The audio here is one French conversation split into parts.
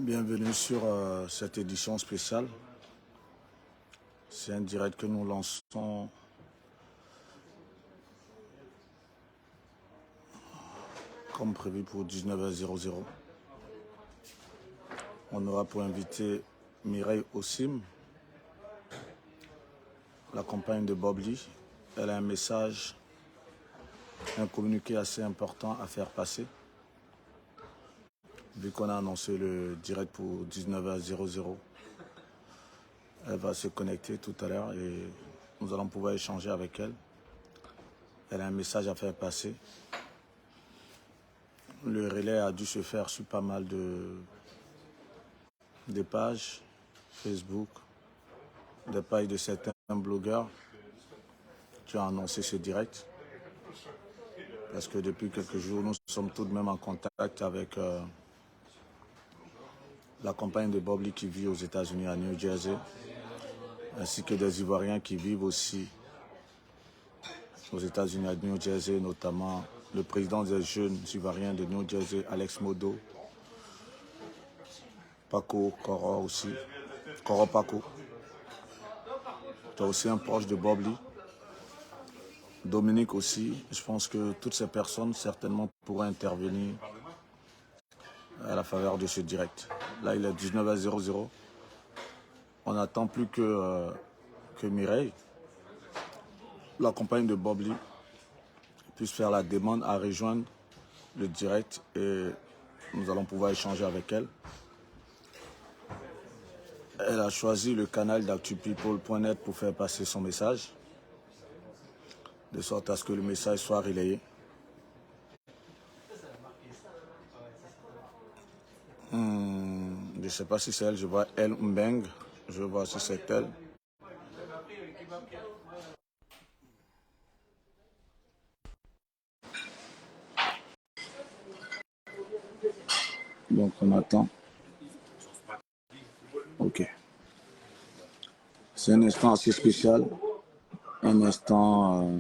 Bienvenue sur cette édition spéciale. C'est un direct que nous lançons comme prévu pour 19h00. On aura pour invité Mireille Ossim, la compagne de Bob Lee. Elle a un message, un communiqué assez important à faire passer. Vu qu'on a annoncé le direct pour 19h00, elle va se connecter tout à l'heure et nous allons pouvoir échanger avec elle. Elle a un message à faire passer. Le relais a dû se faire sur pas mal de pages Facebook, des pages de certains blogueurs qui ont annoncé ce direct. Parce que depuis quelques jours, nous sommes tout de même en contact avec la compagne de Bob Lee qui vit aux États-Unis, à New Jersey, ainsi que des Ivoiriens qui vivent aussi aux États-Unis, à New Jersey, notamment le président des jeunes Ivoiriens de New Jersey, Alex Modo, Paco Koro aussi, Koro Paco. Tu as aussi un proche de Bob Lee, Dominique aussi. Je pense que toutes ces personnes certainement pourraient intervenir à la faveur de ce direct. Là, il est 19h00. On n'attend plus que Mireille, la compagne de Bob Lee, puisse faire la demande à rejoindre le direct et nous allons pouvoir échanger avec elle. Elle a choisi le canal d'actupeople.net pour faire passer son message, de sorte à ce que le message soit relayé. Je ne sais pas si c'est elle, je vois Elle Mbeng, je vais voir si c'est elle. Donc on attend. Ok. C'est un instant assez spécial, un instant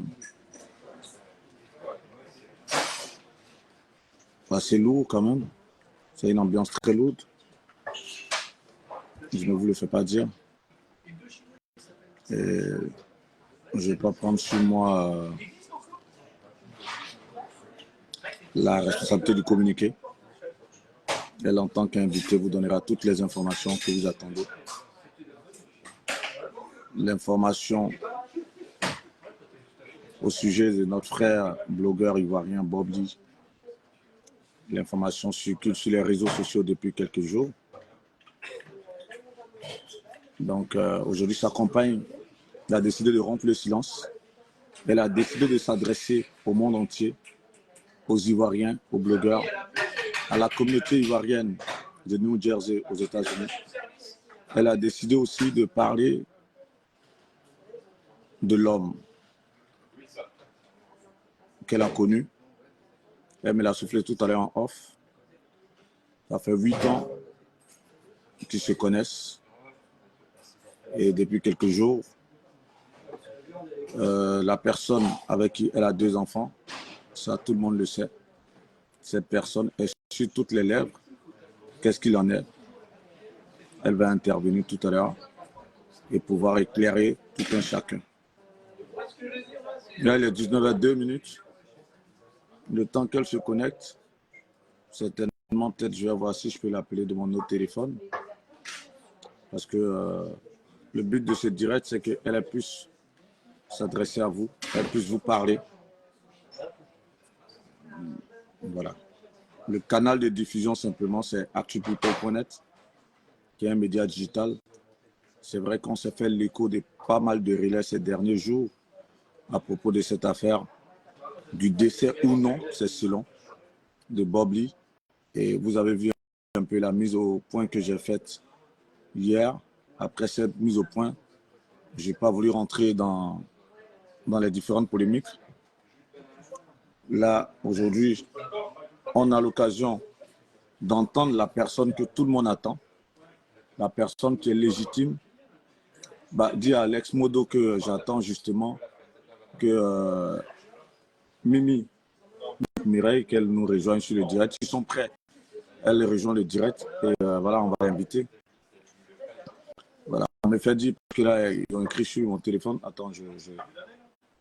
assez lourd quand même. C'est une ambiance très lourde. Je ne vous le fais pas dire. Et je ne vais pas prendre sur moi la responsabilité du communiqué. Elle, en tant qu'invité, vous donnera toutes les informations que vous attendez. L'information au sujet de notre frère blogueur ivoirien Bob Lee. L'information circule sur les réseaux sociaux depuis quelques jours. Donc aujourd'hui, sa compagne a décidé de rompre le silence. Elle a décidé de s'adresser au monde entier, aux Ivoiriens, aux blogueurs, à la communauté ivoirienne de New Jersey aux États-Unis. Elle a décidé aussi de parler de l'homme qu'elle a connu. Elle me l'a soufflé tout à l'heure en off. Ça fait 8 ans qu'ils se connaissent. Et depuis quelques jours, la personne avec qui elle a 2 enfants, ça tout le monde le sait. Cette personne est sur toutes les lèvres. Qu'est-ce qu'il en est? Elle va intervenir tout à l'heure et pouvoir éclairer tout un chacun. Là, il est 19h02. Le temps qu'elle se connecte, certainement, peut-être je vais voir si je peux l'appeler de mon autre téléphone. Parce que le but de ce direct, c'est qu'elle puisse s'adresser à vous, elle puisse vous parler. Voilà. Le canal de diffusion, simplement, c'est actupeople.net, qui est un média digital. C'est vrai qu'on s'est fait l'écho de pas mal de relais ces derniers jours à propos de cette affaire, du décès ou non, c'est selon, de Bob Lee. Et vous avez vu un peu la mise au point que j'ai faite hier. Après cette mise au point, je n'ai pas voulu rentrer dans les différentes polémiques. Là, aujourd'hui, on a l'occasion d'entendre la personne que tout le monde attend, la personne qui est légitime. Dis à Alex Modo que j'attends justement que Mireille, qu'elle nous rejoigne sur le direct. Ils sont prêts Elle rejoint le direct et voilà, on va l'inviter. Voilà, on me fait dire que là, ils ont écrit sur mon téléphone. Attends,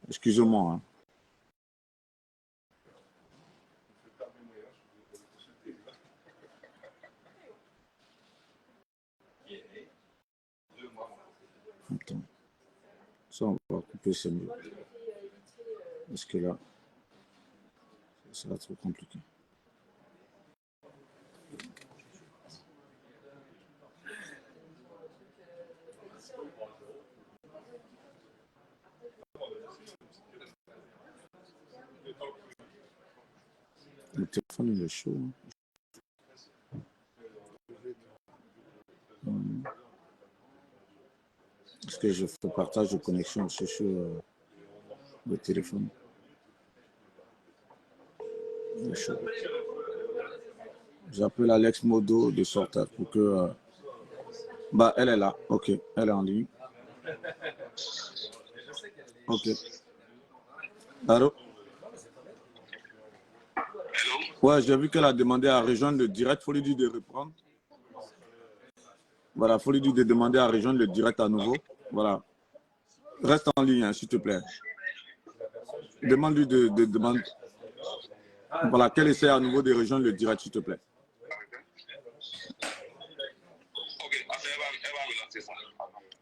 excusez-moi. Hein. Attends. Ça, on va couper, c'est mieux. Parce que là, ça va être trop compliqué. Le téléphone, il est chaud. Hein. Est-ce que je fais partage de connexion aussi sur le téléphone? Il est chaud. J'appelle Alex Modo de sorte pour que... bah, elle est là. OK. Elle est en ligne. OK. Allô? Ouais, j'ai vu qu'elle a demandé à rejoindre le direct. Il faut lui dire de reprendre. Voilà, il faut lui dire de demander à rejoindre le direct à nouveau. Voilà. Reste en ligne, hein, s'il te plaît. Demande-lui de demander. Voilà, qu'elle essaie à nouveau de rejoindre le direct, s'il te plaît.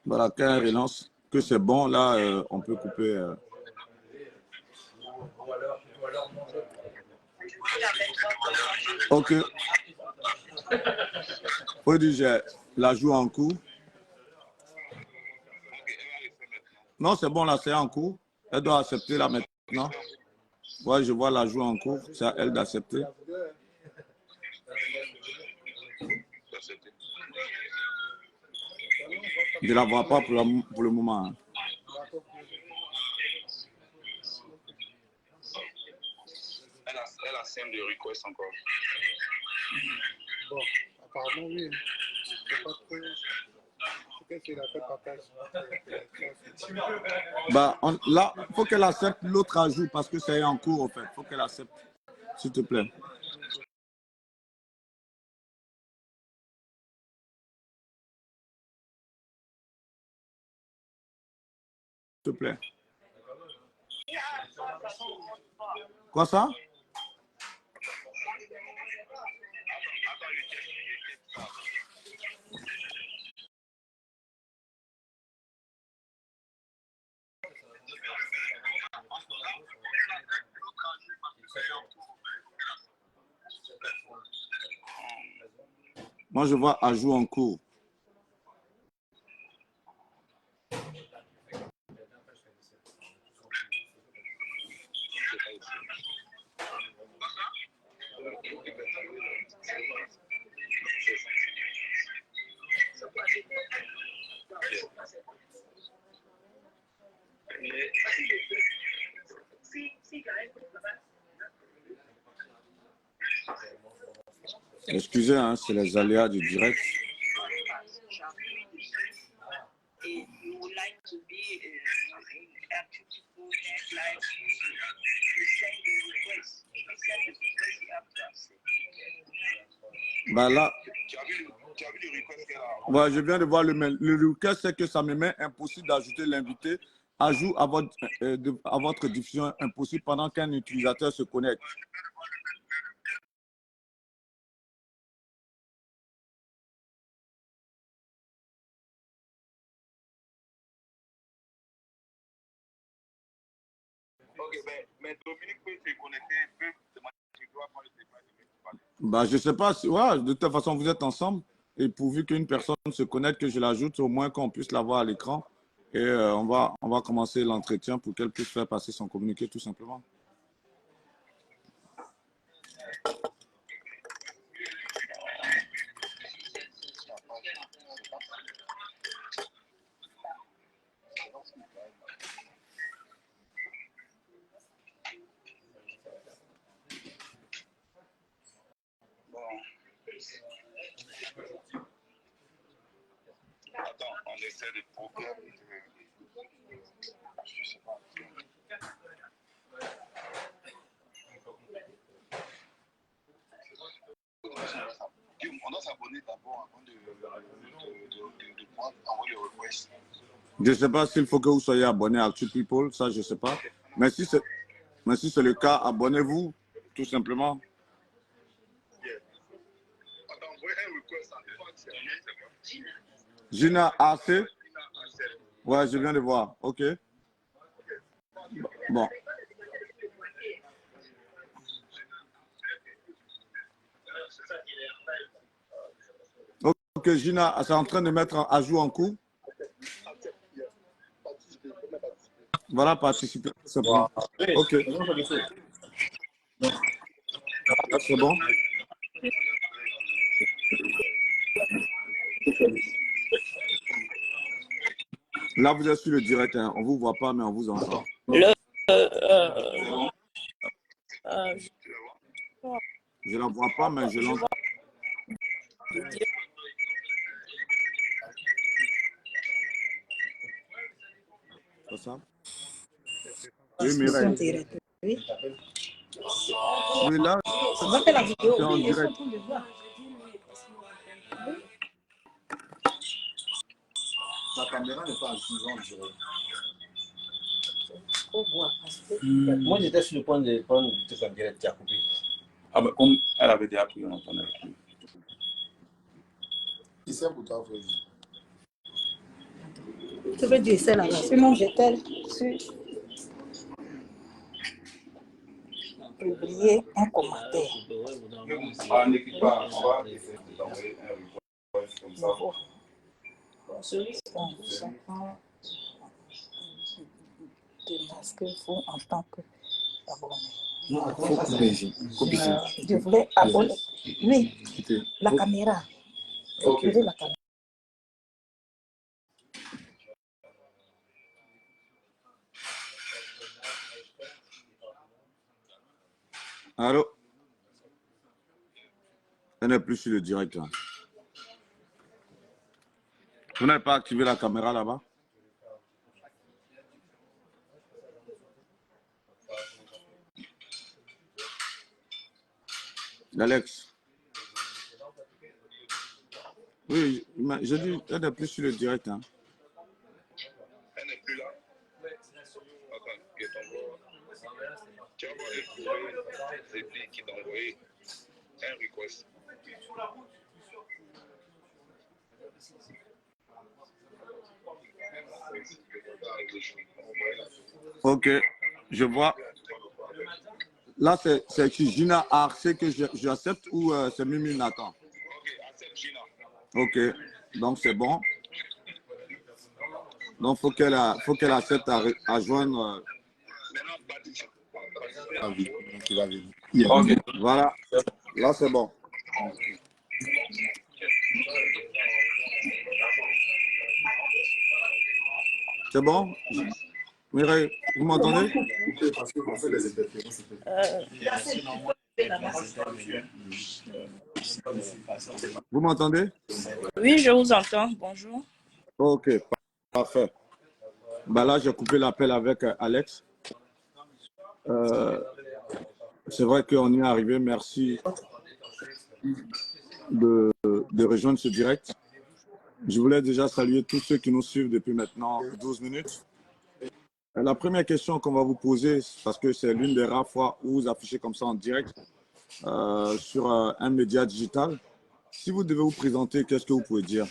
Voilà, qu'elle relance, que c'est bon, là, on peut couper. OK. Faut dire, j'ai la joue en cours. Non, c'est bon, là, c'est en cours. Elle doit accepter là maintenant. Ouais, je vois la joue en cours. C'est à elle d'accepter. Je ne la vois pas pour le moment. Hein. Elle a 5 de request encore. Bon, apparemment, oui. C'est pas trop. Peut-être qu'elle a fait partage. Bah, là, il faut qu'elle accepte l'autre ajout parce que c'est en cours, en fait. Il faut qu'elle accepte, s'il te plaît. S'il te plaît. Quoi ça? Moi, je vois ajout en cours. Excusez, hein, c'est les aléas du direct. Bah là, ouais, je viens de voir le mail. Le request, c'est que ça me met impossible d'ajouter l'invité. Ajout à votre diffusion impossible pendant qu'un utilisateur se connecte. Ok, mais Dominique peut se connecter, peut demander si tu dois prendre le téléphone. Bah, je ne sais pas. Si, ouais, de toute façon, vous êtes ensemble. Et pourvu qu'une personne se connecte, que je l'ajoute, au moins qu'on puisse la voir à l'écran. Et on va commencer l'entretien pour qu'elle puisse faire passer son communiqué, tout simplement. Bon. Attends, on essaie de programmer. Je sais pas. s'abonner d'abord avant de pouvoir envoyer le request. Je ne sais pas s'il faut que vous soyez abonné à Actu People, ça je ne sais pas. Mais si c'est le cas, abonnez-vous, tout simplement. Gina AC. Ouais, je viens de voir. OK. Bon. OK, Gina, c'est en train de mettre à jour en cours. Voilà, participer. C'est bon. OK. Là, c'est bon. Là, vous êtes sur le direct. Hein. On ne vous voit pas, mais on vous entend. Je ne la vois pas, mais je l'entends. C'est ça? Oui, Mireille. Oui. Oui, là, On va faire la vidéo. c'est en Oui, ils sont en direct. train de voir. La caméra n'est pas assise en direct. Faut voir. Moi, j'étais sur le point de prendre le truc en direct, tu as coupé. Ah ben, comme elle avait déjà pris, on entendait plus. Qui c'est pour toi, frère? Tu veux dire ça là-bas. Sinon, j'étais sur publier un commentaire. Ah, n'écoute pas, on va essayer de t'envoyer un request comme ça. De masquer vous en tant que abonné. Copie. Je voulais abonner. Oui, la Ok. caméra. Ok. Récupérer la caméra. Allô? Elle n'est plus sur le direct. Là. Vous n'avez pas activé la caméra là-bas? Alex? Oui, je dis, elle n'est plus sur le direct. Hein. Elle n'est plus là. Attends, je t'envoie. Tu vas voir le courrier qui t'a envoyé un request. OK, je vois. Là, c'est qui? Gina Arce que j'accepte ou c'est Mimi Nathan? Ok, accepte Gina. OK, donc c'est bon. Donc, faut qu'elle accepte à joindre. Maintenant, Baptiste. Ah oui, qui va venir. Ok. Voilà, là c'est bon. C'est bon? Mireille, vous m'entendez? Parce qu'on fait les interférences. Vous m'entendez? Oui, je vous entends. Bonjour. OK, parfait. Ben là, j'ai coupé l'appel avec Alex. C'est vrai qu'on y est arrivé. Merci de rejoindre ce direct. Je voulais déjà saluer tous ceux qui nous suivent depuis maintenant 12 minutes. La première question qu'on va vous poser, parce que c'est l'une des rares fois où vous affichez comme ça en direct sur un média digital. Si vous devez vous présenter, qu'est-ce que vous pouvez dire?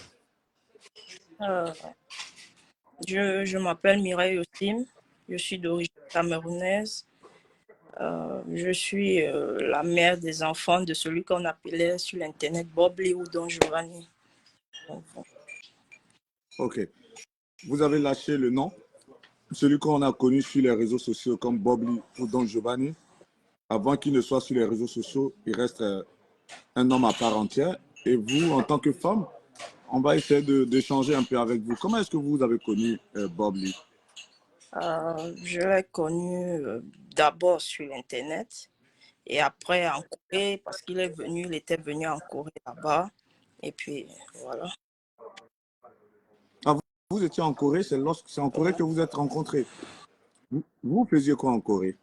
Je m'appelle Mireille Ossim. Je suis d'origine camerounaise. Je suis la mère des enfants de celui qu'on appelait sur l'Internet Bobli ou Don Giovanni. OK. Vous avez lâché le nom, celui qu'on a connu sur les réseaux sociaux comme Bobli ou Don Giovanni. Avant qu'il ne soit sur les réseaux sociaux, il reste un homme à part entière. Et vous, en tant que femme, on va essayer d'échanger un peu avec vous. Comment est-ce que vous avez connu Bob Lee? Je l'ai connu d'abord sur l'Internet et après en Corée parce qu'il était venu en Corée là-bas. Et puis voilà. Ah, vous étiez en Corée, c'est en Corée que vous êtes rencontrés. Vous faisiez quoi en Corée?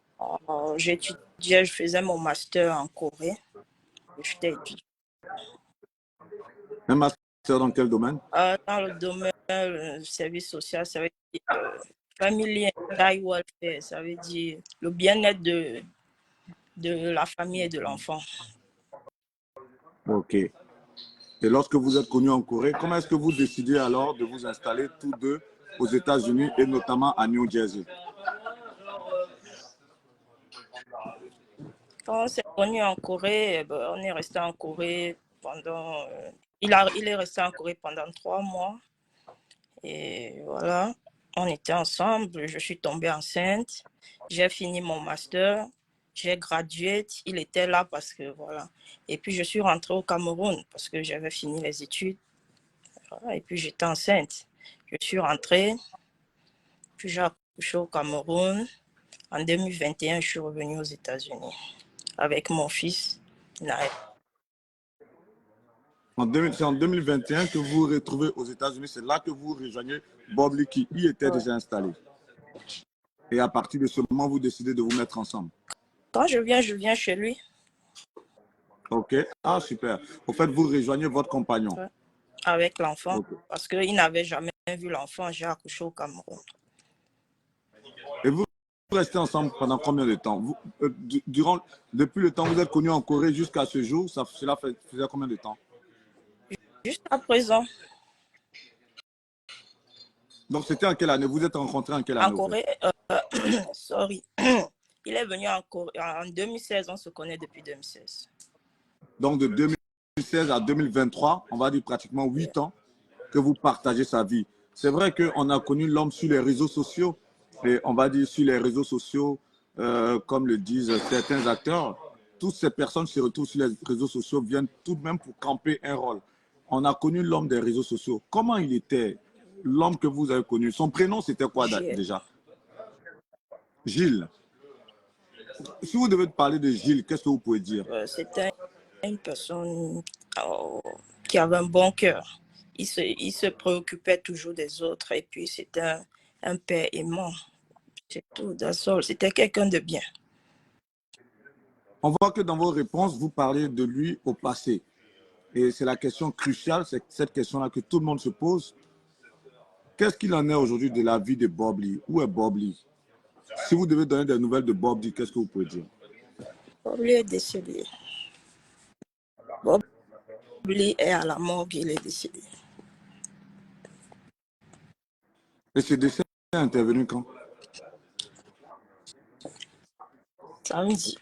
J'étudiais, je faisais mon master en Corée. J'étais étudiante. Un master dans quel domaine? Dans le domaine service social, ça veut dire family and child welfare, ça veut dire le bien-être de la famille et de l'enfant. Ok. Et lorsque vous êtes connu en Corée, comment est-ce que vous décidez alors de vous installer tous deux aux États-Unis et notamment à New Jersey? Quand on s'est connu en Corée, on est resté en Corée pendant... il est resté en Corée pendant 3 mois. Et voilà, on était ensemble. Je suis tombée enceinte. J'ai fini mon master. J'ai gradué. Il était là parce que voilà. Et puis, je suis rentrée au Cameroun parce que j'avais fini les études. Voilà. Et puis, j'étais enceinte. Je suis rentrée. Puis, j'ai accouché au Cameroun. En 2021, je suis revenue aux États-Unis avec mon fils, Naël. C'est en 2021 que vous vous retrouvez aux États-Unis. C'est là que vous rejoignez Bob Lee qui y était déjà installé. Et à partir de ce moment, vous décidez de vous mettre ensemble. Quand je viens chez lui. Ok. Ah, super. Au fait, vous rejoignez votre compagnon. Avec l'enfant. Okay. Parce qu'il n'avait jamais vu l'enfant. J'ai accouché au Cameroun. Et vous restez ensemble pendant combien de temps? Depuis le temps où vous êtes connu en Corée jusqu'à ce jour, cela faisait combien de temps? Jusqu'à présent. Donc, c'était en quelle année? Vous êtes rencontrés en quelle année? En Corée, sorry. Il est venu en Corée en 2016. On se connaît depuis 2016. Donc, de 2016 à 2023, on va dire pratiquement 8 ans que vous partagez sa vie. C'est vrai qu'on a connu l'homme sur les réseaux sociaux. Et on va dire sur les réseaux sociaux, comme le disent certains acteurs, toutes ces personnes se retrouvent sur les réseaux sociaux, viennent tout de même pour camper un rôle. On a connu l'homme des réseaux sociaux. Comment il était, l'homme que vous avez connu? Son prénom, c'était quoi déjà? Gilles. Si vous devez parler de Gilles, qu'est-ce que vous pouvez dire? C'était une personne qui avait un bon cœur. Il se préoccupait toujours des autres et puis c'était un père aimant. C'est tout, c'était quelqu'un de bien. On voit que dans vos réponses, vous parlez de lui au passé. Et c'est la question cruciale, c'est cette question-là que tout le monde se pose. Qu'est-ce qu'il en est aujourd'hui de la vie de Bob Lee? Où est Bob Lee? Si vous devez donner des nouvelles de Bob Lee, qu'est-ce que vous pouvez dire? Bob Lee est décédé. Bob Lee est à la morgue, il est décédé. Et ce décès est intervenu quand? Samedi.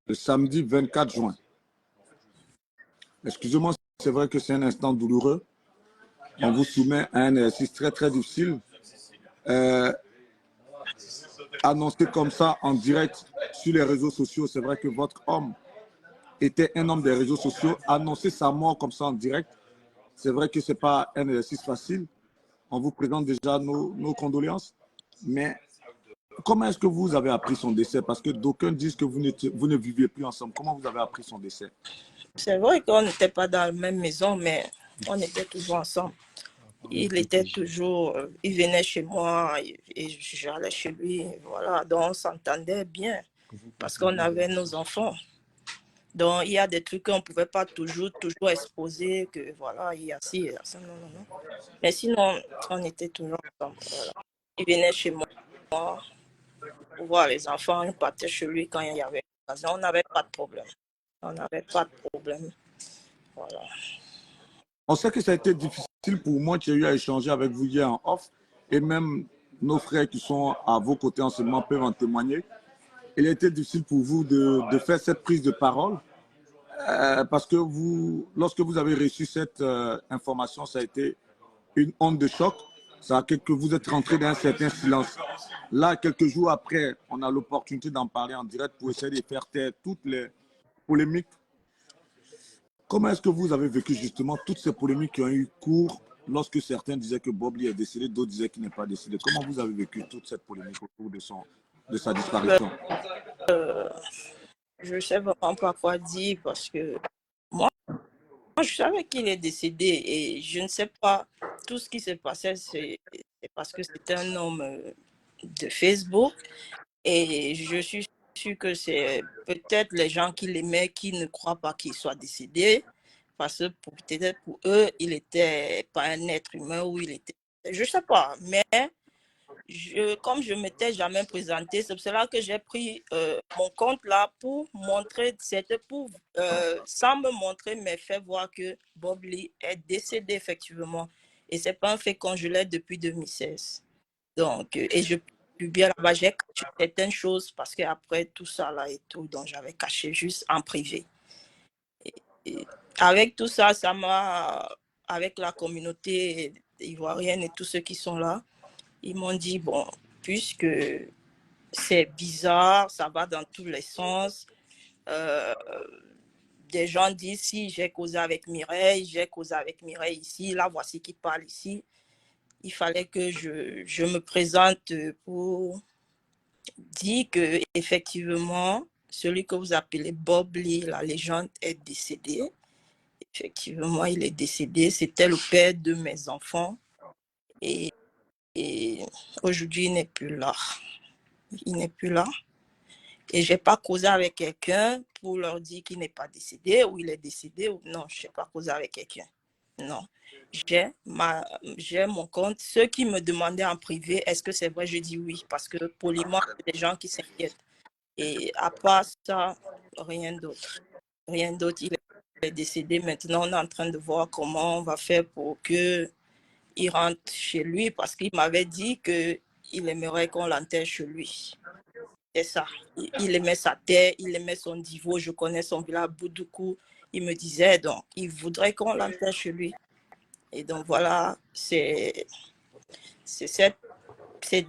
Le samedi 24 juin. Excusez-moi, c'est vrai que c'est un instant douloureux. On vous soumet à un exercice très, très difficile. Annoncé comme ça en direct sur les réseaux sociaux, c'est vrai que votre homme était un homme des réseaux sociaux. Annoncer sa mort comme ça en direct, c'est vrai que ce n'est pas un exercice facile. On vous présente déjà nos condoléances. Mais comment est-ce que vous avez appris son décès? Parce que d'aucuns disent que vous ne viviez plus ensemble. Comment vous avez appris son décès? C'est vrai qu'on n'était pas dans la même maison, mais on était toujours ensemble. Il était toujours, il venait chez moi et j'allais chez lui. Voilà, donc on s'entendait bien parce qu'on avait nos enfants. Donc il y a des trucs qu'on ne pouvait pas toujours exposer, que voilà, il y a ci, il y a ça, non. Mais sinon, on était toujours ensemble. Voilà. Il venait chez moi pour voir les enfants, on partait chez lui quand il y avait l'occasion. On n'avait pas de problème. Voilà. On sait que ça a été difficile pour moi qui ai eu à échanger avec vous hier en off, et même nos frères qui sont à vos côtés en ce moment peuvent en témoigner. Il a été difficile pour vous de faire cette prise de parole parce que lorsque vous avez reçu cette information, ça a été une onde de choc. Ça a fait que vous êtes rentré dans un certain silence. Là, quelques jours après, on a l'opportunité d'en parler en direct pour essayer de faire taire toutes les polémiques. Comment est-ce que vous avez vécu justement toutes ces polémiques qui ont eu cours lorsque certains disaient que Bob Lee est décédé, d'autres disaient qu'il n'est pas décédé? Comment vous avez vécu toute cette polémique autour de sa disparition? Je ne sais vraiment pas quoi dire parce que moi, je savais qu'il est décédé et je ne sais pas, tout ce qui s'est passé, c'est parce que c'était un homme de Facebook et je suis sûre que c'est peut-être les gens qui l'aimaient qui ne croient pas qu'il soit décédé. Parce que peut-être pour eux, il n'était pas un être humain ou il était... Je ne sais pas, mais comme je ne m'étais jamais présenté, c'est pour cela que j'ai pris mon compte là pour montrer, sans me montrer, mais faire voir que Bob Lee est décédé effectivement. Et ce n'est pas un fait qu'on je l'ai depuis 2016. Donc, et je publie là-bas, j'ai caché certaines choses parce qu'après tout ça là et tout, donc j'avais caché juste en privé. Et avec tout ça, ça m'a, avec la communauté ivoirienne et tous ceux qui sont là, ils m'ont dit, bon, puisque c'est bizarre, ça va dans tous les sens. Des gens disent, si j'ai causé avec Mireille ici, là, voici qui parle ici. Il fallait que je me présente pour dire que effectivement, celui que vous appelez Bob Lee, la légende, est décédé. Effectivement, il est décédé. C'était le père de mes enfants. Et aujourd'hui, il n'est plus là. Il n'est plus là. Et je n'ai pas causé avec quelqu'un pour leur dire qu'il n'est pas décédé ou il est décédé. Non, je n'ai pas causé avec quelqu'un. Non. J'ai mon compte. Ceux qui me demandaient en privé, est-ce que c'est vrai, je dis oui. Parce que poliment, il y a des gens qui s'inquiètent. Et à part ça, rien d'autre. Rien d'autre. Il est décédé. Maintenant, on est en train de voir comment on va faire pour qu'il rentre chez lui. Parce qu'il m'avait dit qu'il aimerait qu'on l'enterre chez lui. C'est ça. Il aimait sa terre, il aimait son niveau. Je connais son village, Boudoukou. Il me disait, donc, il voudrait qu'on l'enterre chez lui. Et donc, voilà, c'est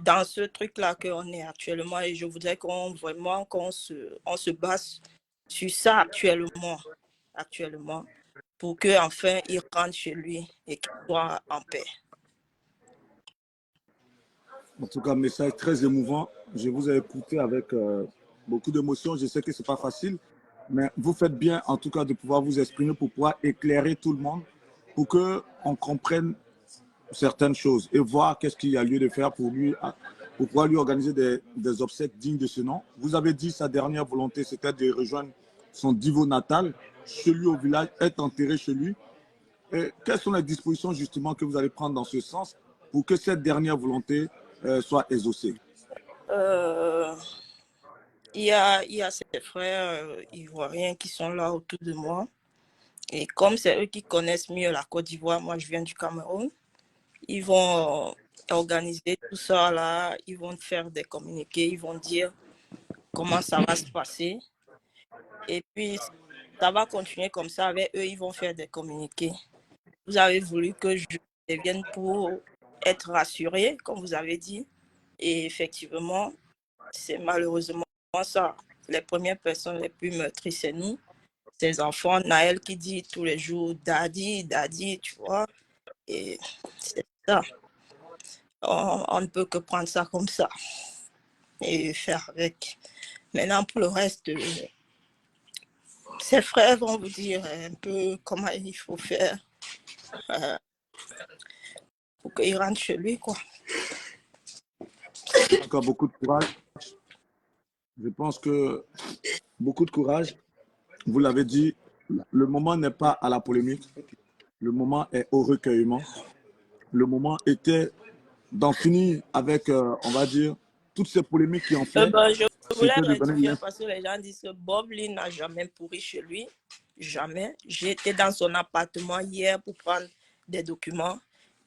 dans ce truc-là qu'on est actuellement. Et je voudrais qu'on se base sur ça actuellement, pour qu'enfin, il rentre chez lui et qu'il soit en paix. En tout cas, message très émouvant. Je vous ai écouté avec beaucoup d'émotion. Je sais que ce n'est pas facile, mais vous faites bien, en tout cas, de pouvoir vous exprimer pour pouvoir éclairer tout le monde, pour qu'on comprenne certaines choses et voir qu'est-ce qu'il y a lieu de faire pour pouvoir lui organiser des obsèques dignes de ce nom. Vous avez dit sa dernière volonté, c'était de rejoindre son divo natal, chez lui au village, être enterré chez lui. Et quelles sont les dispositions justement que vous allez prendre dans ce sens pour que cette dernière volonté soit exaucée? Il y a ses frères ivoiriens qui sont là autour de moi. Et comme c'est eux qui connaissent mieux la Côte d'Ivoire, moi je viens du Cameroun, ils vont organiser tout ça là, ils vont faire des communiqués, ils vont dire comment ça va se passer. Et puis, ça va continuer comme ça avec eux, ils vont faire des communiqués. Vous avez voulu que je vienne pour être rassurée, comme vous avez dit. Et effectivement, c'est malheureusement ça. Les premières personnes les plus meurtries, c'est nous. Ces enfants, Naël qui dit tous les jours « Daddy, Daddy », tu vois. Et c'est ça. On ne peut que prendre ça comme ça et faire avec. Maintenant, pour le reste, ses frères vont vous dire un peu comment il faut faire pour qu'il rentre chez lui, quoi. Encore beaucoup de courage. Je pense que beaucoup de courage. Vous l'avez dit, le moment n'est pas à la polémique. Le moment est au recueillement. Le moment était d'en finir avec, on va dire, toutes ces polémiques qui ont fait. Je voulais C'était de rectifier donner parce que les gens disent que Bob Lee n'a jamais pourri chez lui. Jamais. J'étais dans son appartement hier pour prendre des documents.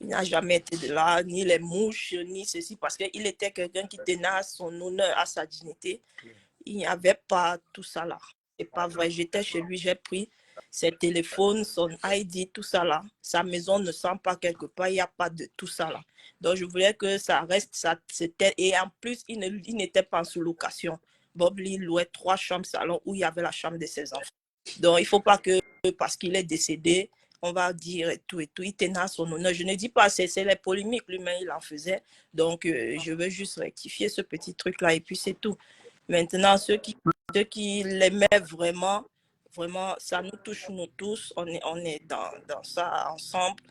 Il n'a jamais été de là, ni les mouches, ni ceci, parce qu'il était quelqu'un qui tenait à son honneur, à sa dignité. Il n'y avait pas tout ça là. C'est pas vrai. J'étais chez lui, j'ai pris ses téléphones, son ID, tout ça là. Sa maison ne sent pas quelque part, il n'y a pas de tout ça là. Donc je voulais que ça reste, ça, c'était, et en plus, il n'était pas en sous-location. Bob Lee louait 3 chambres salon où il y avait la chambre de ses enfants. Donc il ne faut pas que, parce qu'il est décédé, on va dire et tout, il tenait à son honneur. Je ne dis pas, c'est les polémiques, lui-même il en faisait. Donc je veux juste rectifier ce petit truc-là et puis c'est tout. Maintenant, ceux qui l'aimaient vraiment, vraiment, ça nous touche nous tous. On est dans ça ensemble.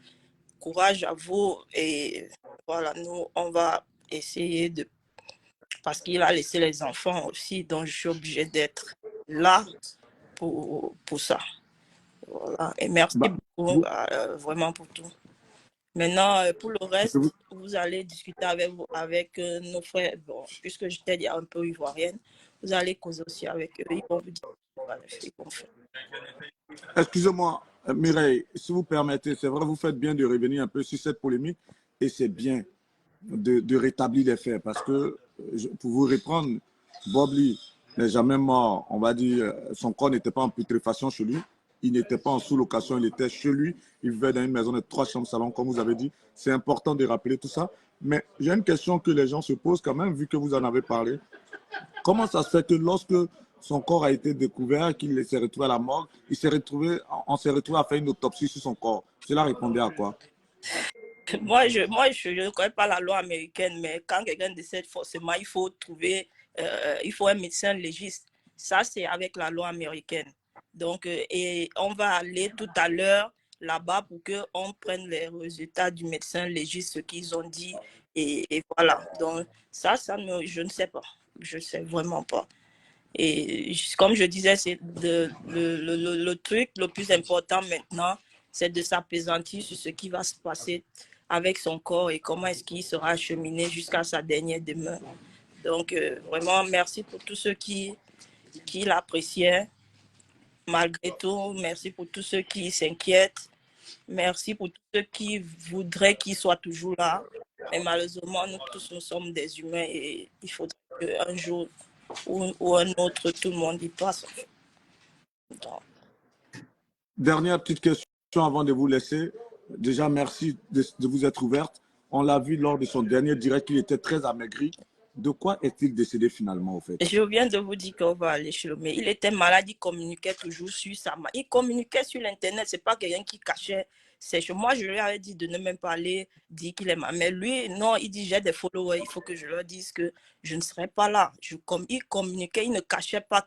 Courage à vous. Et voilà, nous, on va essayer de... Parce qu'il a laissé les enfants aussi, donc je suis obligée d'être là pour ça. Voilà. Et merci Bah, beaucoup, vraiment pour tout. Maintenant, pour le je reste, vous- vous allez discuter avec nos frères. Bon, puisque j'étais déjà un peu ivoirienne, vous allez causer aussi avec eux. Ils vont vous dire voilà, ils vont faire. Excusez-moi, Mireille, si vous permettez, c'est vrai, vous faites bien de revenir un peu sur cette polémique et c'est bien de rétablir les faits parce que, pour vous reprendre, Bob Lee n'est jamais mort. On va dire, son corps n'était pas en putréfaction chez lui. Il n'était pas en sous-location, il était chez lui. Il vivait dans une maison de 3 chambres salon, comme vous avez dit. C'est important de rappeler tout ça. Mais j'ai une question que les gens se posent quand même, vu que vous en avez parlé. Comment ça se fait que lorsque son corps a été découvert, qu'il s'est retrouvé à la morgue, on s'est retrouvé à faire une autopsie sur son corps? Cela répondait à quoi? Je ne connais pas la loi américaine, mais quand quelqu'un décède, forcément, il faut il faut un médecin légiste. Ça, c'est avec la loi américaine. Donc, et on va aller tout à l'heure là-bas pour qu'on prenne les résultats du médecin légiste, ce qu'ils ont dit. Et voilà. Donc, je ne sais pas. Je ne sais vraiment pas. Et comme je disais, c'est le truc le plus important maintenant, c'est de s'apaisantir sur ce qui va se passer avec son corps et comment est-ce qu'il sera acheminé jusqu'à sa dernière demeure. Donc, vraiment, merci pour tous ceux qui l'appréciaient. Malgré tout, merci pour tous ceux qui s'inquiètent. Merci pour tous ceux qui voudraient qu'il soit toujours là. Mais malheureusement, nous tous, nous sommes des humains et il faudrait qu'un jour ou un autre, tout le monde y passe. Donc, Dernière petite question avant de vous laisser. Déjà, merci de vous être ouverte. On l'a vu lors de son dernier direct qu'il était très amaigri. De quoi est-il décédé finalement, au fait? je viens de vous dire qu'on va aller chez le médecin. Il était malade, il communiquait toujours sur sa main. Il communiquait sur l'Internet. Ce n'est pas quelqu'un qui cachait ses choses. Moi, je lui avais dit de ne même pas aller dire qu'il est malade. Mais lui, non, il dit j'ai des followers. Il faut que je leur dise que je ne serai pas là. Il communiquait, il ne cachait pas.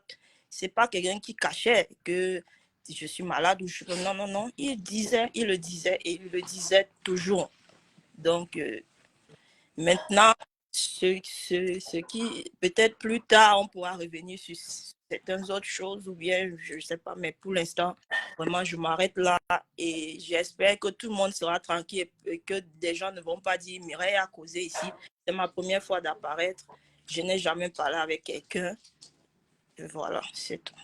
Ce n'est pas quelqu'un qui cachait que je suis malade ou je... Non, non, non. Il le disait et il le disait toujours. Donc, maintenant, ce qui, peut-être plus tard, on pourra revenir sur certaines autres choses ou bien, je ne sais pas, mais pour l'instant, vraiment, je m'arrête là et j'espère que tout le monde sera tranquille et que des gens ne vont pas dire Mireille a causé ici. C'est ma première fois d'apparaître. Je n'ai jamais parlé avec quelqu'un. Voilà, c'est tout.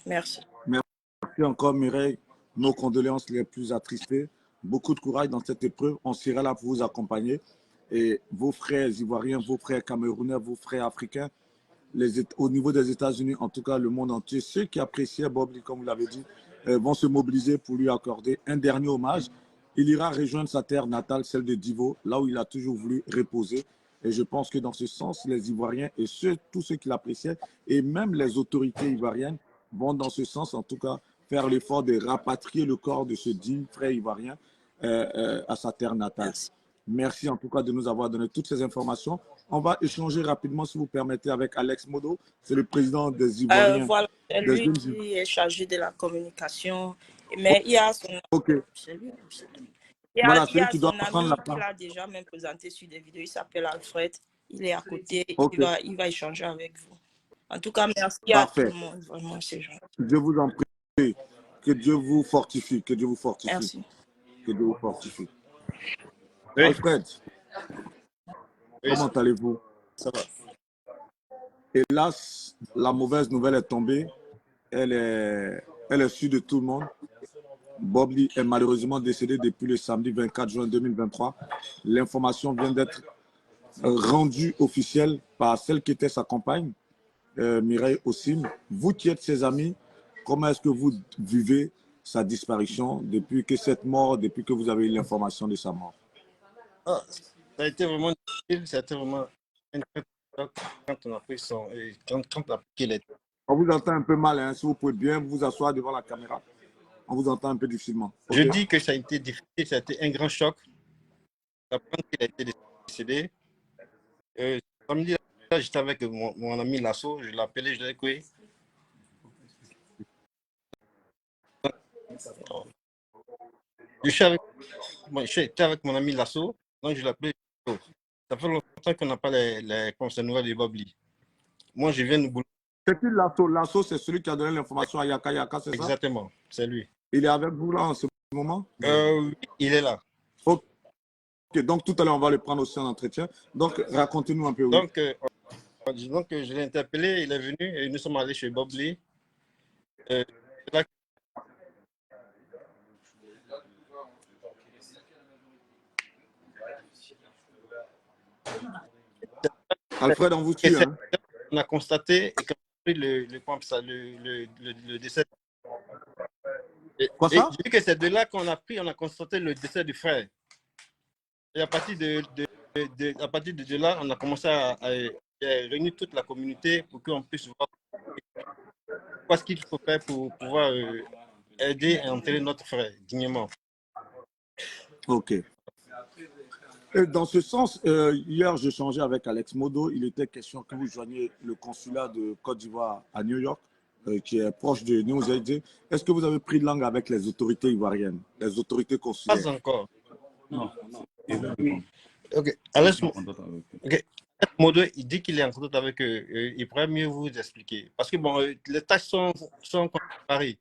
Merci. Merci encore, Mireille. Nos condoléances les plus attristées. Beaucoup de courage dans cette épreuve. On sera là pour vous accompagner. Et vos frères ivoiriens, vos frères camerounais, vos frères africains, au niveau des États-Unis, en tout cas le monde entier, ceux qui appréciaient Bob Lee, comme vous l'avez dit, vont se mobiliser pour lui accorder un dernier hommage. Il ira rejoindre sa terre natale, celle de Divo, là où il a toujours voulu reposer. Et je pense que dans ce sens, les Ivoiriens et tous ceux qui l'appréciaient, et même les autorités ivoiriennes, vont dans ce sens, en tout cas, faire l'effort de rapatrier le corps de ce digne frère ivoirien à sa terre natale. Merci. Merci en tout cas de nous avoir donné toutes ces informations. On va échanger rapidement, si vous permettez, avec Alex Modo. C'est le président des Ivoiriens. Voilà, c'est lui qui est chargé de la communication. Mais il y a son... Ok. C'est lui. Voilà, Il y celui a qui doit son prendre ami la qui parole. l'a déjà même présenté sur des vidéos. Il s'appelle Alfred. Il est à côté. Ok. Il va échanger avec vous. En tout cas, merci à tout Parfait. le monde. Vraiment, c'est gentil. Je vous en prie. Que Dieu vous fortifie. Que Dieu vous fortifie. Merci. Que Dieu vous fortifie. Oui, Alfred, oui, comment allez-vous? ça va. Hélas, la mauvaise nouvelle est tombée. Elle est sûre de tout le monde. Bob Lee est malheureusement décédé depuis le samedi 24 juin 2023. L'information vient d'être rendue officielle par celle qui était sa compagne, Mireille Ossim. Vous qui êtes ses amis, comment est-ce que vous vivez sa disparition depuis que vous avez eu l'information de sa mort? Ah, ça a été vraiment difficile, ça a été vraiment un très choc quand on a pris quand on a appris qu'il est. On vous entend un peu mal, hein. Si vous pouvez bien vous asseoir devant la caméra. On vous entend un peu difficilement. Je Okay. dis que ça a été difficile, ça a été un grand choc d'apprendre qu'il a été décédé. Samedi, là, j'étais avec mon ami Lasso, je l'appelais, je lui ai dit j'étais avec mon ami Lasso, donc je l'appelais. Ça fait longtemps qu'on n'a pas les nouvelles de Bob Lee. Moi, je viens de boulot. C'est qui Lasso? Lasso, c'est celui qui a donné l'information à Yaka Yaka, c'est ça? Exactement, c'est lui. il est avec vous là en ce moment? Oui, il est là. Ok, donc tout à l'heure, on va le prendre aussi en entretien. Donc, racontez-nous un peu, oui. Donc, je l'ai interpellé, il est venu et nous sommes allés chez Bob Lee. Là, Alfred, on vous tue, hein? on a constaté et quand on a pris le décès. Quoi ça? J'ai vu que c'est de là qu'on a constaté le décès du frère. Et à partir de là, on a commencé à réunir toute la communauté pour qu'on puisse voir ce qu'il faut faire pour pouvoir aider à enterrer notre frère dignement. Ok. Et dans ce sens, hier, j'ai changé avec Alex Modo. Il était question que vous joigniez le consulat de Côte d'Ivoire à New York, qui est proche de New Jersey. Est-ce que vous avez pris langue avec les autorités ivoiriennes, les autorités consulaires? Pas encore. Non. Ok. Alex Modo, il dit qu'il est en contact avec eux. Il pourrait mieux vous expliquer. Parce que bon, les tâches sont pareilles.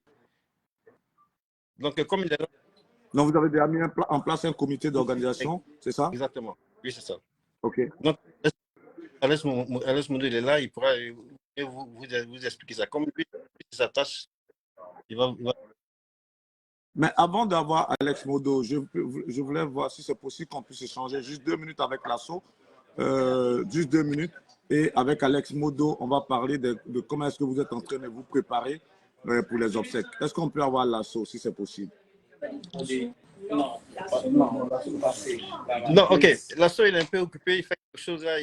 Donc, comme il est là. Donc, vous avez déjà mis en place un comité d'organisation, c'est ça? Exactement. Oui, c'est ça. Ok. Donc, Alex Modo, il est là, il pourra vous expliquer ça. Comme lui, sa tâche, il va... Mais avant d'avoir Alex Modo, je voulais voir si c'est possible qu'on puisse échanger juste 2 minutes avec l'assaut. Juste 2 minutes. Et avec Alex Modo, on va parler de comment est-ce que vous êtes en train de vous préparer pour les obsèques. Est-ce qu'on peut avoir l'assaut si c'est possible? Non, ok. L'assaut, il est un peu occupé, il fait quelque chose là.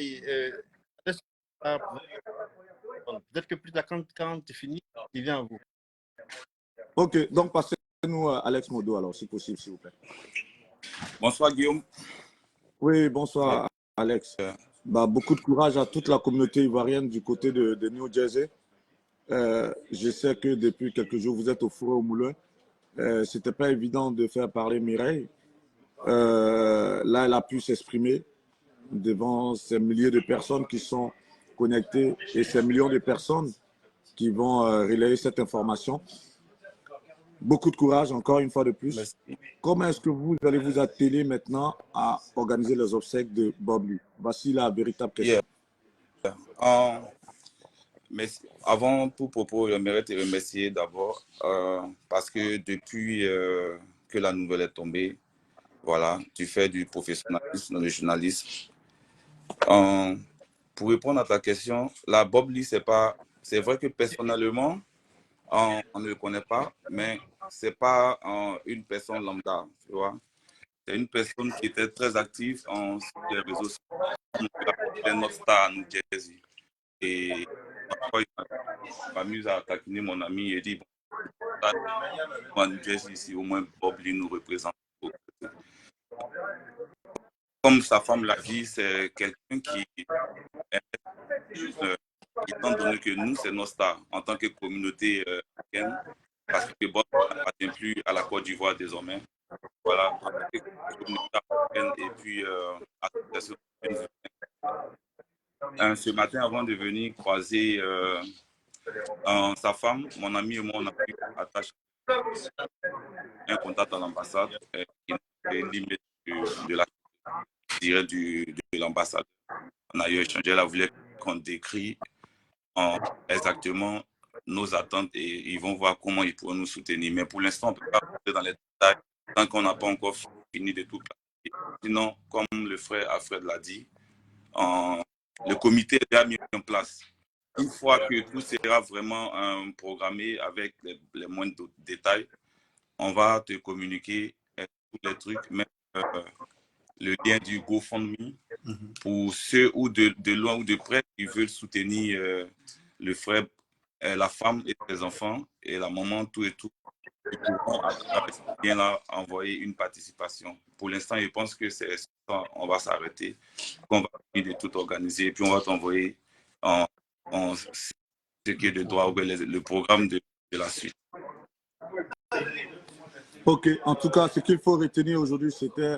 Peut-être que plus tard, quand tu finis, il vient à vous. Ok, donc passez-nous Alex Modo alors, si possible, s'il vous plaît. Bonsoir, Guillaume. Oui, bonsoir, Alex. Beaucoup de courage à toute la communauté ivoirienne du côté de New Jersey. Je sais que depuis quelques jours, vous êtes au four et au moulin. Ce n'était pas évident de faire parler Mireille. Là, elle a pu s'exprimer devant ces milliers de personnes qui sont connectées et ces millions de personnes qui vont relayer cette information. Beaucoup de courage, encore une fois de plus. Merci. Comment est-ce que vous allez vous atteler maintenant à organiser les obsèques de Bob Lee? Voici la véritable question. Mais avant tout propos, j'aimerais te remercier d'abord parce que depuis que la nouvelle est tombée, voilà, tu fais du professionnalisme dans le journalisme. Pour répondre à ta question, la Bob Lee, c'est vrai que personnellement, on ne le connaît pas, mais ce n'est pas une personne lambda, tu vois. C'est une personne qui était très active sur les réseaux sociaux. C'est notre star à New Jersey. Et parfois, il m'amuse à taquiner mon ami et dit bon, à New Jersey, ici, au moins Bob Lee nous représente. Comme sa femme l'a dit, c'est quelqu'un qui étant donné que nous, c'est nos stars en tant que communauté africaine, parce que Bob n'appartient plus à la Côte d'Ivoire désormais. Voilà, communauté africaine et puis association. Ce matin, avant de venir croiser sa femme, mon ami et moi, on a pu attacher un contact à l'ambassade qui est l'email de l'ambassade. On a eu échangé, elle voulait qu'on décrit exactement nos attentes et ils vont voir comment ils pourront nous soutenir. Mais pour l'instant, on ne peut pas rentrer dans les détails tant qu'on n'a pas encore fini de tout planifier. Sinon, comme le frère Alfred l'a dit, le comité est déjà mis en place. Une fois que tout sera vraiment programmé avec les moindres détails, on va te communiquer tous les trucs, même le lien du GoFundMe pour ceux ou de loin ou de près qui veulent soutenir le frère, la femme et ses enfants et la maman, tout et tout. Ils pourront à travers ce lien-là envoyer une participation. Pour l'instant, je pense que c'est ça, on va s'arrêter, qu'on va finir de tout organiser et puis on va t'envoyer ce qui est de droit ou le programme de la suite. Ok, en tout cas, ce qu'il faut retenir aujourd'hui, c'était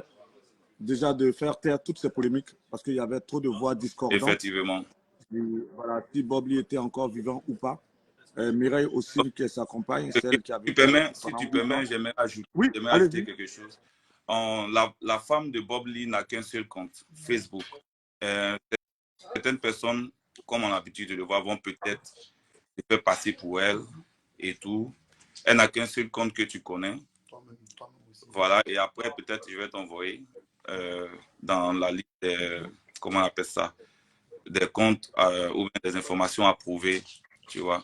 déjà de faire taire toutes ces polémiques parce qu'il y avait trop de voix discordantes. Effectivement. Et voilà, si Bob Lee était encore vivant ou pas. Mireille aussi, qui est sa compagne, celle qui a Si tu vécu permets, si pendant tu 8 ans. permets, j'aimerais Oui, ajouter allez-y. quelque chose. La femme de Bob Lee n'a qu'un seul compte, Facebook. Euh, Certaines personnes, comme on a l'habitude de le voir, vont peut-être se faire passer pour elle et tout. Elle n'a qu'un seul compte que tu connais. Voilà, et après, peut-être, je vais t'envoyer dans la liste des, comment on appelle ça, des comptes ou bien des informations approuvées, tu vois.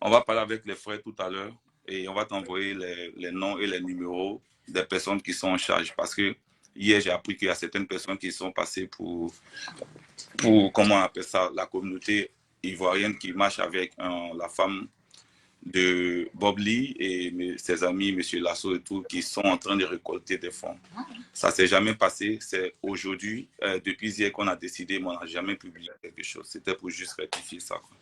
On va parler avec les frères tout à l'heure et on va t'envoyer les noms et les numéros des personnes qui sont en charge. Parce que hier, j'ai appris qu'il y a certaines personnes qui sont passées pour comment on appelle ça, la communauté ivoirienne qui marche avec la femme de Bob Lee et ses amis, M. Lasso et tout, qui sont en train de récolter des fonds. Ça ne s'est jamais passé. C'est aujourd'hui, depuis hier qu'on a décidé, mais on n'a jamais publié quelque chose. C'était pour juste rectifier ça, quoi.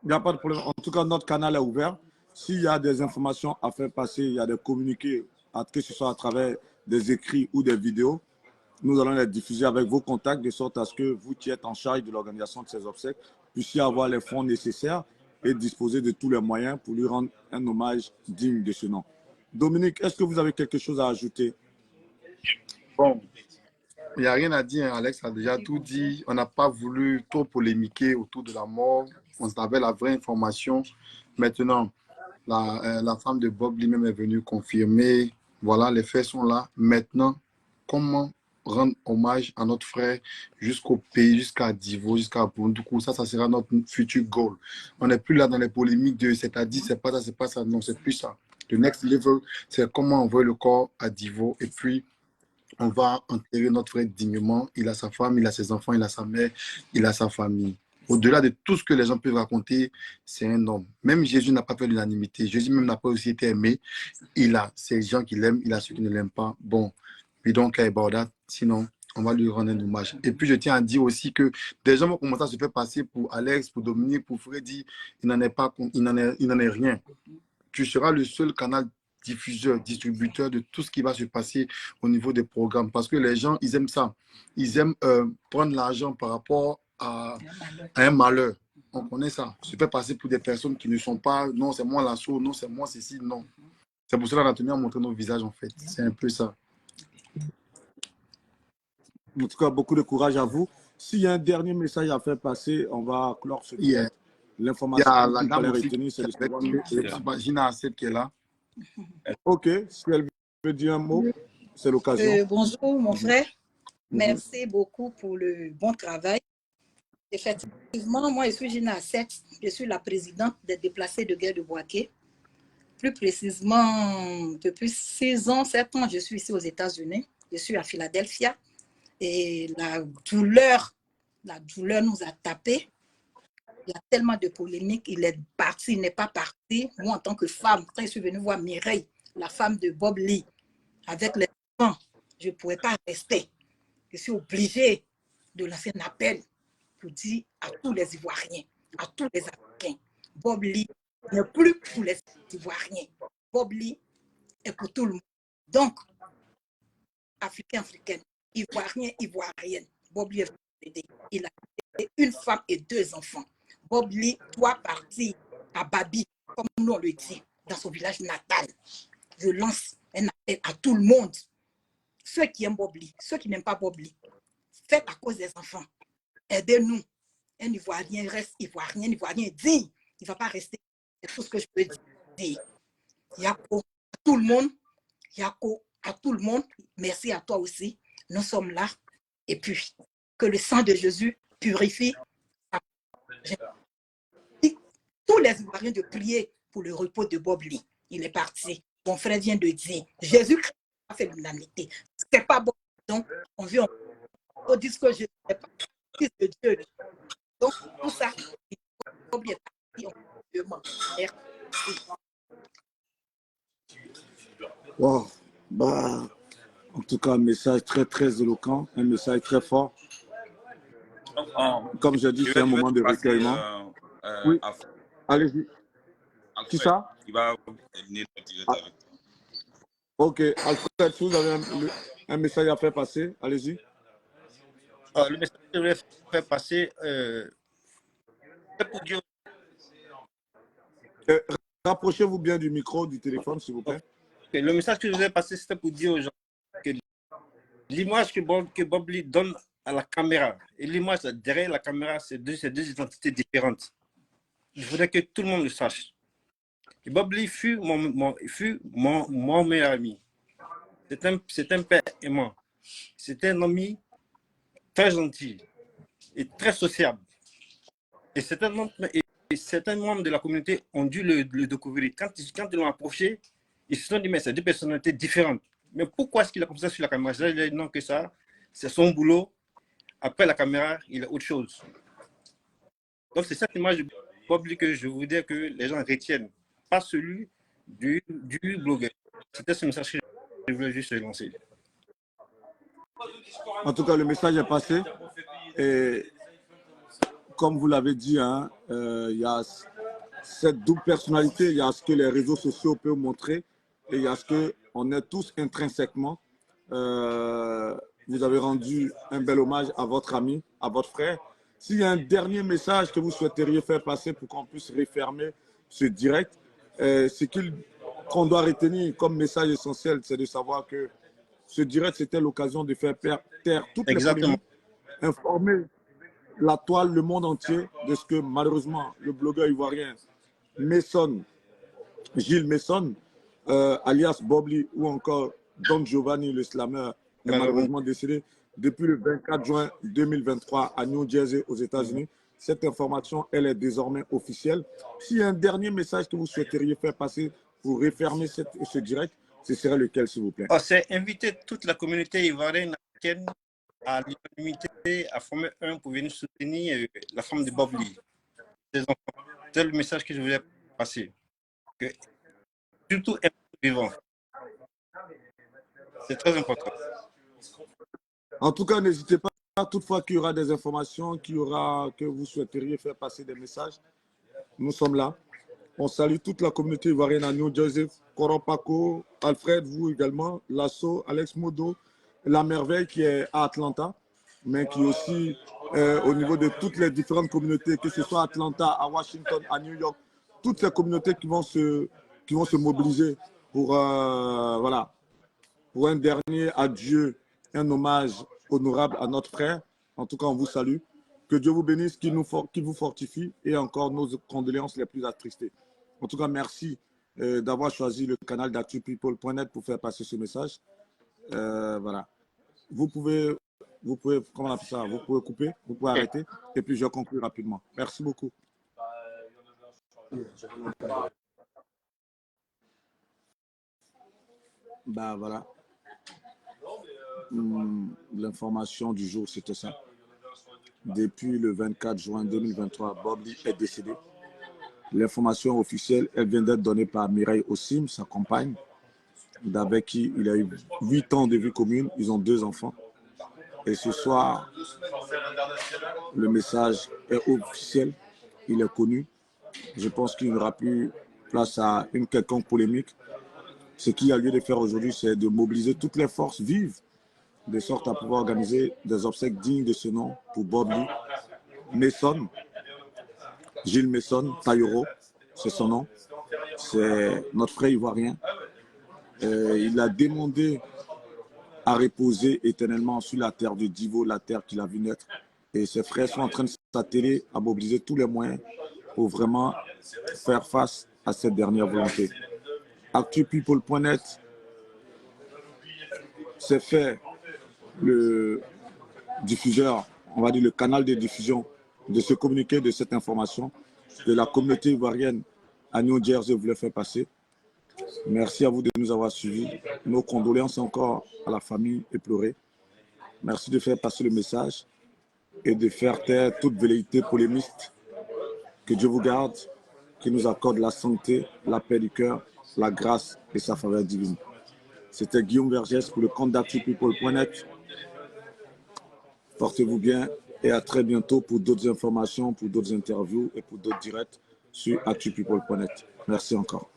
Il n'y a pas de problème. En tout cas, notre canal est ouvert. S'il y a des informations à faire passer, il y a des communiqués, que ce soit à travers des écrits ou des vidéos, nous allons les diffuser avec vos contacts de sorte à ce que vous qui êtes en charge de l'organisation de ces obsèques puissiez avoir les fonds nécessaires et disposer de tous les moyens pour lui rendre un hommage digne de ce nom. Dominique, est-ce que vous avez quelque chose à ajouter? Bon, il n'y a rien à dire, hein. Alex a déjà tout dit. On n'a pas voulu trop polémiquer autour de la mort. On avait la vraie information. Maintenant, la femme de Bob lui-même est venue confirmer. Voilà, les faits sont là. Maintenant, comment rendre hommage à notre frère jusqu'au pays, jusqu'à Divo, jusqu'à Bondoukou? Ça sera notre futur goal. On n'est plus là dans les polémiques de c'est-à-dire, c'est pas ça, c'est pas ça. Non, c'est plus ça. Le next level, c'est comment envoyer le corps à Divo et puis on va enterrer notre frère dignement. Il a sa femme, il a ses enfants, il a sa mère, il a sa famille. Au-delà de tout ce que les gens peuvent raconter, c'est un homme. Même Jésus n'a pas fait l'unanimité. Jésus même n'a pas aussi été aimé. Il a ces gens qui l'aiment, il a ceux qui ne l'aiment pas. Bon, we don't care about that. Sinon, on va lui rendre un hommage. Et puis, je tiens à dire aussi que des gens vont commencer à se faire passer pour Alex, pour Dominique, pour Freddy. Il n'en est pas, il n'en est rien. Tu seras le seul canal diffuseur, distributeur de tout ce qui va se passer au niveau des programmes. Parce que les gens, ils aiment ça. Ils aiment prendre l'argent par rapport à un malheur. On connaît ça. Se fait passer pour des personnes qui ne sont pas, non, c'est moi l'assaut, non, c'est moi ceci, non. C'est pour cela qu'on a tenu à montrer nos visages, en fait. C'est un peu ça. En tout cas, beaucoup de courage à vous. S'il y a un dernier message à faire passer, on va clore ce direct. Il y L'information a la qu'il dame fallait aussi retenir, c'est de savoir que... Gina Asset qui est là. Ok, si elle veut dire un mot, c'est l'occasion. Bonjour, mon frère. Merci beaucoup pour le bon travail. Effectivement, moi, je suis Gina Asset. Je suis la présidente des déplacés de guerre de Boaké. Plus précisément, depuis 6 ans, 7 ans, je suis ici aux États-Unis. Je suis à Philadelphia. Et la douleur nous a tapés. Il y a tellement de polémiques. Il est parti, il n'est pas parti. Moi, en tant que femme, quand je suis venue voir Mireille, la femme de Bob Lee, avec les enfants, je ne pouvais pas rester. Je suis obligée de lancer un appel pour dire à tous les Ivoiriens, à tous les Africains, Bob Lee n'est plus pour les Ivoiriens. Bob Lee est pour tout le monde. Donc, Africains, Africaines, Ivoiriens, Ivoiriennes, Bob Lee est aidé. Il a une femme et 2 enfants. Bob Lee doit partir à Babi, comme nous on le dit, dans son village natal. Je lance un appel à tout le monde. Ceux qui aiment Bob Lee, ceux qui n'aiment pas Bob Lee, faites à cause des enfants. Aidez-nous. Un Ivoirien reste Ivoirien, un Ivoirien digne. Il ne va pas rester. C'est tout ce que je peux dire. Yako, à tout le monde. Yako, à tout le monde. Merci à toi aussi. Nous sommes là. Et puis, que le sang de Jésus purifie. Tous les Ivoiriens de prier pour le repos de Bob Lee. Il est parti. Mon frère vient de dire, Jésus-Christ a fait l'unanimité. Ce n'est pas bon. Donc, on vient, on dit que je ne sais pas. Fils de Dieu. Donc, tout ça, Bob Lee est parti. On demande. Merci. Wow. Bah, en tout cas, un message très, très éloquent, un message très fort. Comme je dis, c'est un moment de recueillement. Oui, allez-y. Qui ça? Il va terminer le direct avec toi. Ok, Alfred, si vous avez un message à faire passer, allez-y. Le message que je vais faire passer, c'est pour dire Euh, Rapprochez-vous bien du micro, du téléphone, s'il vous plaît. Okay. Le message que je voulais passer, c'était pour dire aux gens que l'image que Bob Lee donne à la caméra et l'image derrière la caméra, c'est deux identités différentes. Il faudrait que tout le monde le sache. Et Bob Lee fut mon meilleur ami. C'est un père aimant. C'était un ami très gentil et très sociable. Et certains membres de la communauté ont dû le découvrir. Quand ils l'ont approché, ils se sont dit, mais c'est deux personnalités différentes. Mais pourquoi est-ce qu'il a comme ça sur la caméra? Je dis, non, que ça, c'est son boulot. Après la caméra, il a autre chose. Donc, c'est cette image de Bob Lee que je voudrais que les gens retiennent. Pas celui du blogueur. C'était ce message que je voulais juste lancer. En tout cas, le message est passé. Et comme vous l'avez dit, hein, il y a cette double personnalité. Il y a ce que les réseaux sociaux peuvent montrer et il y a ce qu'on est tous intrinsèquement. Vous avez rendu un bel hommage à votre ami, à votre frère. S'il y a un dernier message que vous souhaiteriez faire passer pour qu'on puisse refermer ce direct, ce qu'on doit retenir comme message essentiel, c'est de savoir que ce direct, c'était l'occasion de faire taire toutes les polémiques, informer la toile, le monde entier de ce que malheureusement le blogueur ivoirien Gilles Messon, alias Bob Lee ou encore Don Giovanni le slammer est malheureusement décédé depuis le 24 juin 2023 à New Jersey aux États-Unis. Cette information, elle est désormais officielle. S'il y a un dernier message que vous souhaiteriez faire passer pour refermer ce direct, ce serait lequel, s'il vous plaît? C'est inviter toute la communauté ivoirienne africaine à l'unanimité à former un pour venir soutenir la femme de Bob Lee. C'est le message que je voulais passer. Que, surtout un vivant. C'est très important. En tout cas, n'hésitez pas, toutefois qu'il y aura des informations, que vous souhaiteriez faire passer des messages. Nous sommes là. On salue toute la communauté ivoirienne à New Jersey, Coran Paco, Alfred, vous également, Lasso, Alex Modo, La Merveille qui est à Atlanta, mais qui est aussi au niveau de toutes les différentes communautés, que ce soit à Atlanta, à Washington, à New York, toutes ces communautés qui vont se mobiliser pour, voilà, pour un dernier adieu, un hommage honorable à notre frère. En tout cas, on vous salue. Que Dieu vous bénisse, qu'il vous fortifie et encore nos condoléances les plus attristées. En tout cas, merci d'avoir choisi le canal d'actupeople.net pour faire passer ce message. Voilà. Vous pouvez, comment on appelle ça? Vous pouvez couper, vous pouvez arrêter et puis je conclue rapidement. Merci beaucoup. Bah voilà. L'information du jour, c'était ça. Depuis le 24 juin 2023, Bob Lee est décédé. L'information officielle, elle vient d'être donnée par Mireille Ossim, sa compagne, avec qui il a eu 8 ans de vie commune. Ils ont 2 enfants. Et ce soir, le message est officiel, il est connu. Je pense qu'il n'y aura plus place à une quelconque polémique. Ce qu'il y a lieu de faire aujourd'hui, c'est de mobiliser toutes les forces vives, de sorte à pouvoir organiser des obsèques dignes de ce nom pour Bob Lee. Messon, Gilles Messon, Taïro, c'est son nom. C'est notre frère ivoirien. Il a demandé à reposer éternellement sur la terre de Divo, la terre qu'il a vu naître. Et ses frères sont en train de s'atteler à mobiliser tous les moyens pour vraiment faire face à cette dernière volonté. ActuPeople.net c'est fait le diffuseur, on va dire le canal de diffusion de ce communiqué, de cette information que la communauté ivoirienne à New Jersey voulait faire passer. Merci à vous de nous avoir suivis. Nos condoléances encore à la famille éplorée. Merci de faire passer le message et de faire taire toute velléité polémiste. Que Dieu vous garde, qu'il nous accorde la santé, la paix du cœur, la grâce et sa faveur divine. C'était Guillaume Vergès pour le compte d'actupeople.net. Portez-vous bien et à très bientôt pour d'autres informations, pour d'autres interviews et pour d'autres directs sur actupeople.net. Merci encore.